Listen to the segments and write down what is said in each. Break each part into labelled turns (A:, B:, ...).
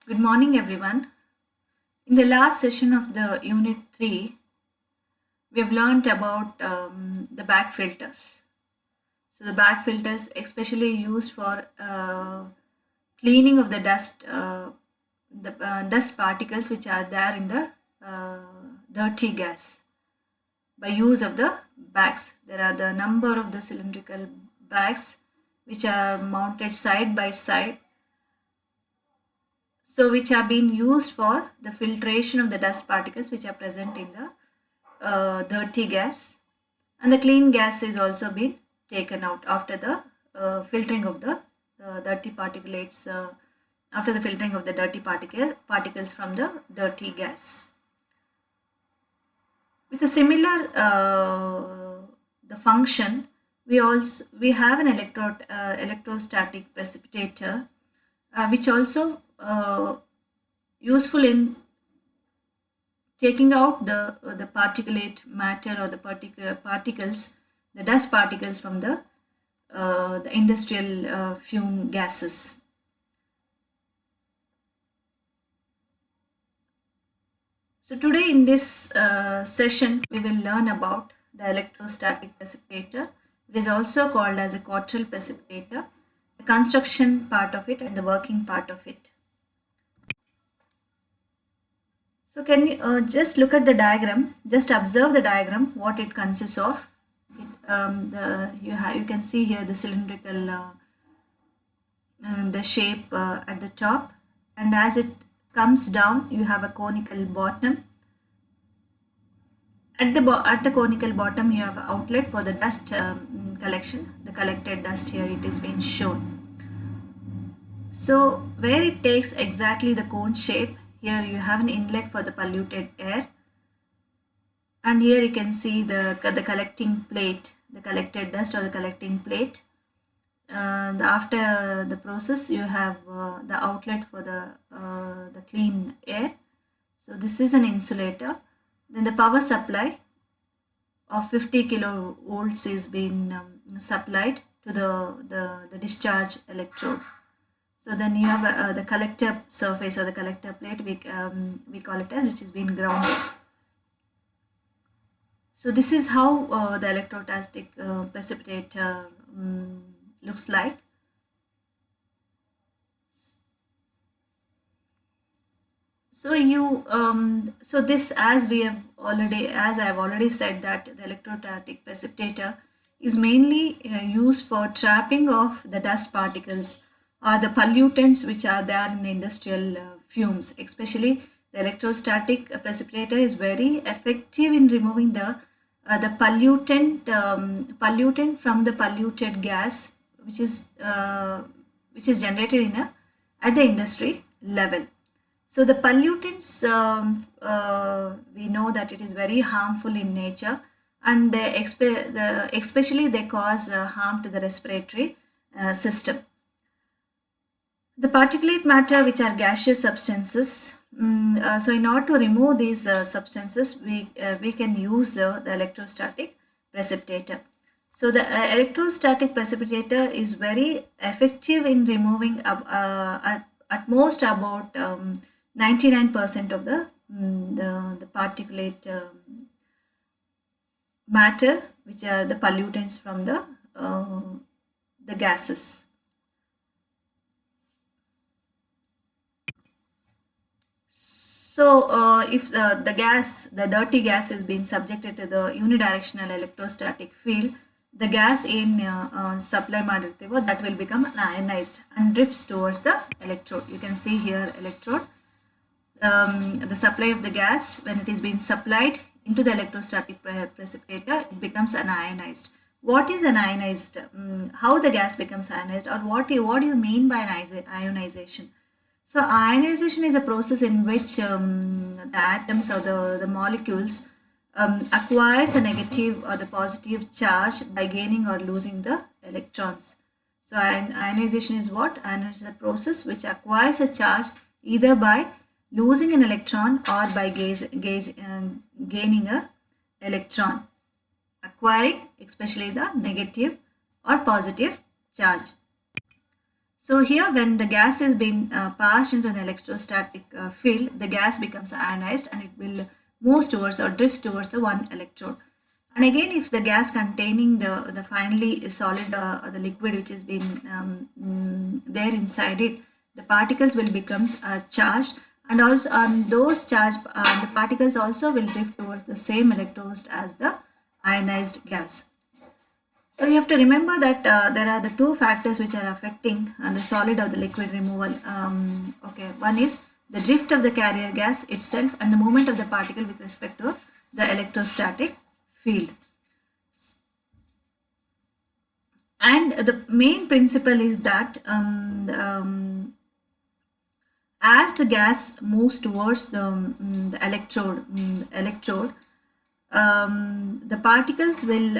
A: Good morning, everyone. In the last session of the Unit 3, we have learned about the bag filters. So, the bag filters, especially used for cleaning of the dust particles which are there in the uh, dirty gas by use of the bags. There are the number of the cylindrical bags which are mounted side by side, so which are being used for the filtration of the dust particles which are present in the dirty gas, and the clean gas is also been taken out after the filtering of the dirty particulates, after the filtering of the dirty particles from the dirty gas. With a similar the function, we have an electrostatic precipitator, which also useful in taking out the particulate matter or the particles, the dust particles from the industrial fume gases. So today in this session, we will learn about the electrostatic precipitator. It is also called as a Cottrell precipitator, the construction part of it and the working part of it. So can you just look at the diagram, just observe the diagram, what it consists of. You can see here the cylindrical the shape at the top, and as it comes down you have a conical bottom. At the conical bottom you have an outlet for the dust collection, the collected dust. Here it is being shown. So where it takes exactly the cone shape, here you have an inlet for the polluted air, and here you can see the collecting plate, the collected dust or the collecting plate. After the process you have the outlet for the clean air. So this is an insulator. Then the power supply of 50 kilovolts is being supplied to the discharge electrode. So then you have the collector surface or the collector plate, we call it as, which is being grounded. So this is how the electrostatic precipitator looks like. So this, as I have already said, that the electrostatic precipitator is mainly used for trapping of the dust particles or the pollutants which are there in the industrial fumes. Especially the electrostatic precipitator is very effective in removing the pollutant from the polluted gas which is generated at the industry level. So the pollutants, we know that it is very harmful in nature, and especially they cause harm to the respiratory system. The particulate matter, which are gaseous substances, so in order to remove these substances, we can use the electrostatic precipitator. So the electrostatic precipitator is very effective in removing at most about 99% of the particulate matter, which are the pollutants from the gases. So if the dirty gas is being subjected to the unidirectional electrostatic field, the gas in supply ಮಾಡಿರ್ತೀವೋ that will become ionized and drifts towards the electrode. You can see here electrode. The supply of the gas, when it is being supplied into the electrostatic precipitator, it becomes ionized. What is ionized? How the gas becomes ionized, or what do you mean by ionization? So ionization is a process in which the atoms or the molecules acquires a negative or the positive charge by gaining or losing the electrons. So ionization is what? Ionization is a process which acquires a charge either by losing an electron or by gaining a electron, acquiring especially the negative or positive charge. So here when the gas is being passed into an electrostatic field, the gas becomes ionized and it will move towards or drifts towards the one electrode. And again, if the gas containing the finally solid or the liquid which has been there inside it, the particles will become charged, and also those charged the particles also will drift towards the same electrodes as the ionized gas. So you have to remember that there are the two factors which are affecting the solid or the liquid removal. Okay, one is the drift of the carrier gas itself and the movement of the particle with respect to the electrostatic field. And the main principle is that as the gas moves towards the electrode, the particles will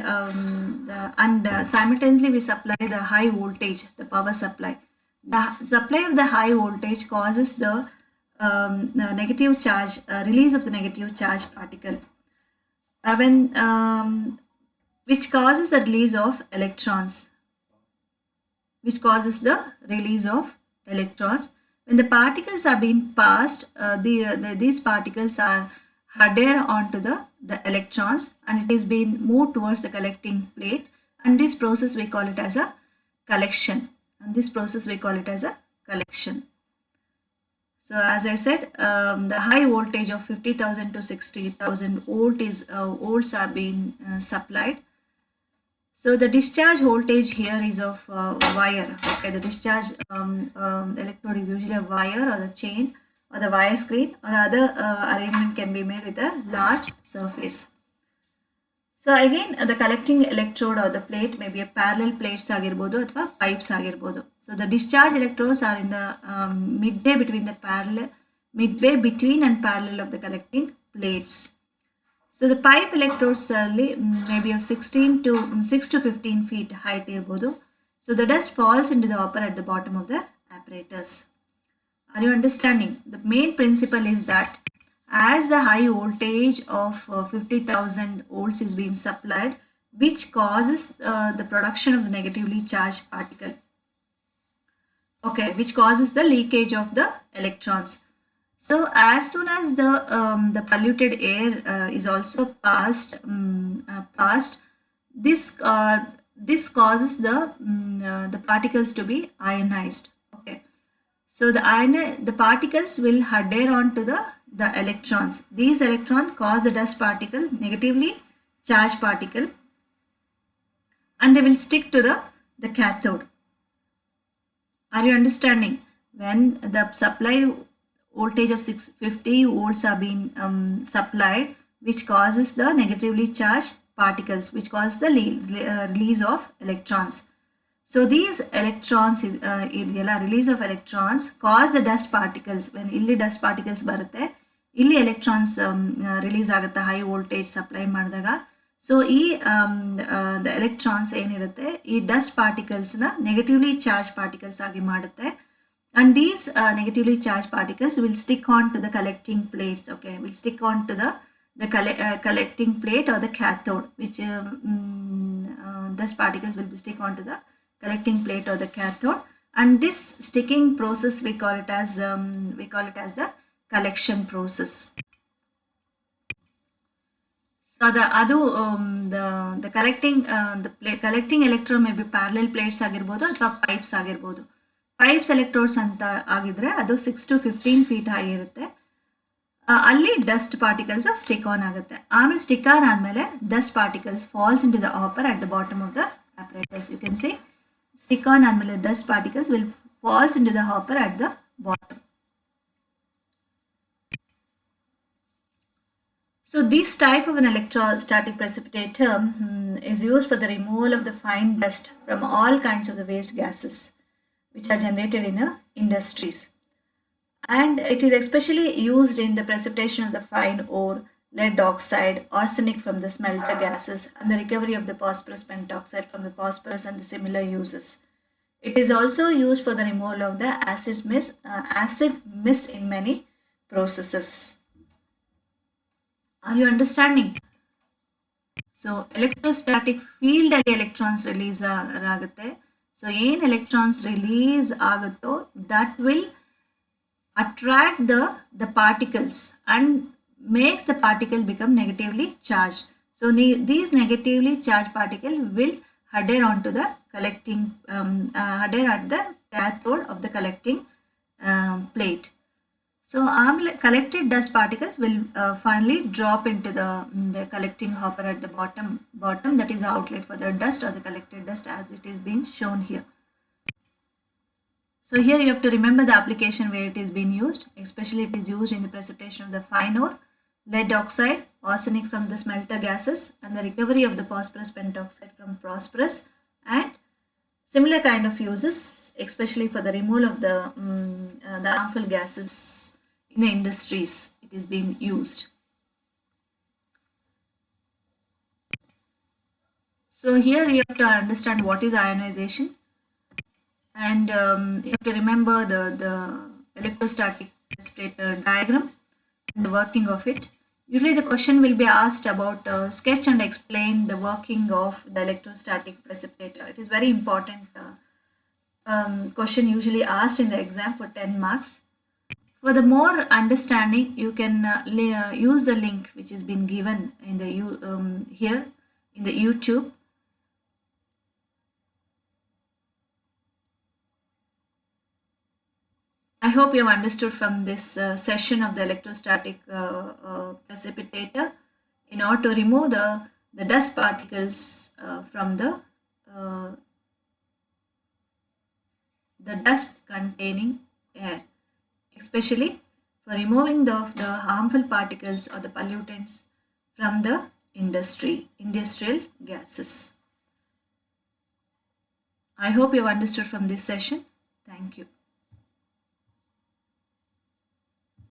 A: simultaneously we supply the high voltage, the power supply. The supply of the high voltage causes the negative charge, release of the negative charge particle, which causes the release of electrons. When the particles are being passed, these particles are adhere onto the electrons and it is being moved towards the collecting plate, and this process we call it as a collection. So as I said, the high voltage of 50,000 to 60,000 volts are being supplied. So the discharge voltage here is of wire. Okay, the discharge electrode is usually a wire or the chain or the wire screen, or other arrangement can be made with a large surface. So again, the collecting electrode or the plate may be a parallel plates ಆಗಿರ್ಬೋದು ಅಥವಾ pipes ಆಗಿರ್ಬೋದು. So the discharge electrodes are in the midway between and parallel of the collecting plates. So the pipe electrodes may be of 6 to 15 feet height ಇರ್ಬೋದು. So the dust falls into the hopper at the bottom of the apparatus. Are you understanding? The main principle is that as the high voltage of 50,000 volts is being supplied, which causes the production of the negatively charged particle. Okay, which causes the leakage of the electrons. So as soon as the polluted air is also passed, this causes the particles to be ionized. Okay. So the particles will adhere on to the electrons. These electrons cause the dust particle, negatively charged particle, and they will stick to the cathode. Are you understanding? When the supply voltage of 650 volts are being supplied, which causes the negatively charged particles, which causes the release of electrons. So these electrons, release of electrons cause the dust particles. When illi dust particles barutte, illi electrons release agutte high voltage supply ಮಾಡಿದಾಗ. So the electrons ಏನಿರುತ್ತೆ ಈ dust particles na negatively charged particles ಆಗಿ ಮಾಡುತ್ತೆ, and these negatively charged particles will stick on to the collecting plates. Okay, will stick on to the collecting plate or the cathode, which dust particles will stick onto the collecting plate or the cathode, and this sticking process we call it as the collection process. So the collecting electrode may be parallel plates ಆಗಿರ್ಬೋದು ಅಥವಾ pipes ಆಗಿರ್ಬೋದು. Pipes electrodes ಅಂತ ಆಗಿದ್ರೆ ಅದು 6 to 15 feet high ಇರುತ್ತೆ. ಅಲ್ಲಿ dust particles stick on ಆಗುತ್ತೆ. ಆಮೇಲೆ ಸ್ಟಿಕ್ ಆನ್ ಆದಮೇಲೆ dust particles falls into the hopper at the bottom of the apparatus. You can see stick on ಆದಮೇಲೆ dust particles will falls into the hopper at the bottom. So this type of an electrostatic precipitator is used for the removal of the fine dust from all kinds of the waste gases which are generated in industries. And it is especially used in the precipitation of the fine ore, lead oxide, arsenic from the smelter gases, and the recovery of the phosphorus pentoxide from the phosphorus and the similar uses. It is also used for the removal of the acid mist in many processes. Are you understanding? So electrostatic field ಅಲ್ಲಿ electrons release ಆಗುತ್ತೆ. So ಏನು electrons release ಆಗುತ್ತೋ that will attract the particles and makes the particle become negatively charged. So these negatively charged particle will adhere onto the collecting adhere at the cathode of the collecting plate. So collected dust particles will finally drop into the collecting hopper at the bottom, that is the outlet for the dust or the collected dust as it is being shown here. So here you have to remember the application where it is being used, especially it is used in the precipitation of the fine ore, lead oxide, arsenic from the smelter gases, and the recovery of the phosphorus pentoxide from phosphorus, and similar kind of uses, especially for the removal of the harmful gases in the industries. It is being used. So here you have to understand what is ionization, and you have to remember the electrostatic precipitator diagram and the working of it. Usually the question will be asked about sketch and explain the working of the electrostatic precipitator. It is very important question usually asked in the exam for 10 marks. For the more understanding, you can use the link which has been given in the here in the YouTube. I hope you have understood from this session of the electrostatic precipitator. In order to remove the dust particles from the dust containing air, especially for removing the harmful particles or the pollutants from the industrial gases. I hope you have understood from this session. Thank you.